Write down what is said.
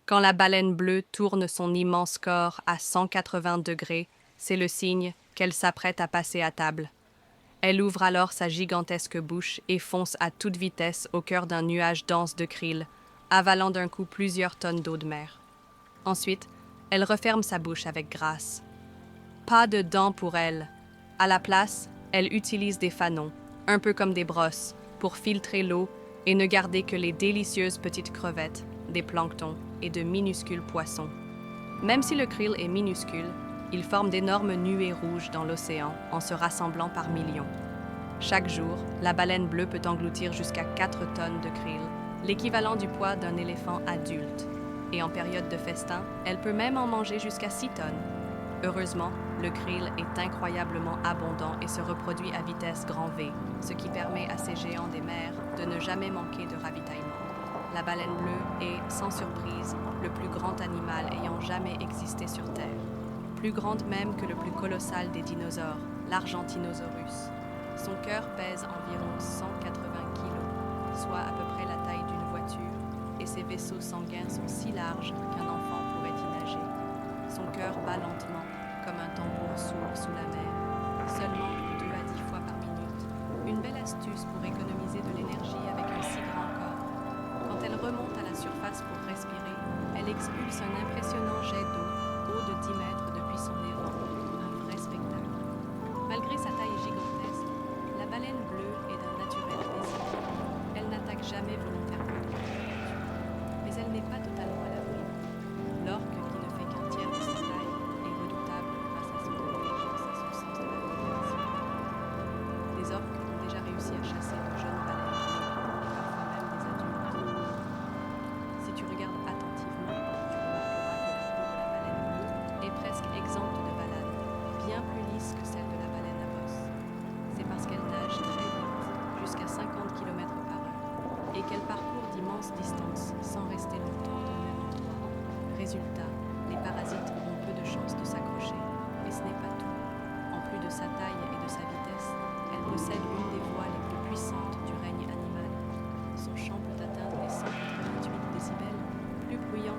Quand la baleine bleue tourne son immense corps à 180 degrés, c'est le signe qu'elle s'apprête à passer à table. Elle ouvre alors sa gigantesque bouche et fonce à toute vitesse au cœur d'un nuage dense de krill, avalant d'un coup plusieurs tonnes d'eau de mer. Ensuite, elle referme sa bouche avec grâce. Pas de dents pour elle. À la place, elle utilise des fanons, un peu comme des brosses, pour filtrer l'eau et ne garder que les délicieuses petites crevettes, des planctons et de minuscules poissons. Même si le krill est minuscule, il forme d'énormes nuées rouges dans l'océan en se rassemblant par millions. Chaque jour, la baleine bleue peut engloutir jusqu'à 4 tonnes de krill, l'équivalent du poids d'un éléphant adulte. Et en période de festin, elle peut même en manger jusqu'à 6 tonnes. Heureusement, le krill est incroyablement abondant et se reproduit à vitesse grand V, ce qui permet à ces géants des mers de ne jamais manquer de ravitaillement. La baleine bleue est, sans surprise, le plus grand animal ayant jamais existé sur Terre. Plus grande même que le plus colossal des dinosaures, l'Argentinosaurus. Son cœur pèse environ 180 kg, soit à peu près la taille d'une voiture, et ses vaisseaux sanguins sont si larges qu'un enfant pourrait y nager. Son cœur bat lentement, comme un tambour sourd sous la mer, seulement 2 à 10 fois par minute. Une belle astuce pour économiser de l'énergie avec un si grand corps. Quand elle remonte à la surface pour respirer, elle expulse un impressionnant jet d'eau, haut de 10 mètres depuis son élan, un vrai spectacle. Malgré sa taille gigantesque, la baleine bleue est d'un naturel paisible. Elle n'attaque jamais volontairement de prédateurs, mais elle n'est pas totalement à l'abri. L'orque, qui ne fait qu'un tiers de sa taille, est redoutable grâce à son intelligence et son sens de la coopération. Les orques ont déjà réussi à chasser de jeunes baleines bleues, et parfois même des adultes. Si tu regardes attentivement, tu remarqueras que la peau de la baleine bleue est presque exempte de balade, bien plus lisse que celle de la baleine à bosse. C'est parce qu'elle nage très vite, jusqu'à 50 km/h, et qu'elle parcourt d'immenses distances sans rester longtemps au même endroit. Résultat, les parasites ont peu de chances de s'accrocher, mais ce n'est pas tout. En plus de sa taille et de sa vitesse, elle possède une des voix les plus puissantes du règne animal. Son chant peut atteindre les 188 décibels, plus bruyant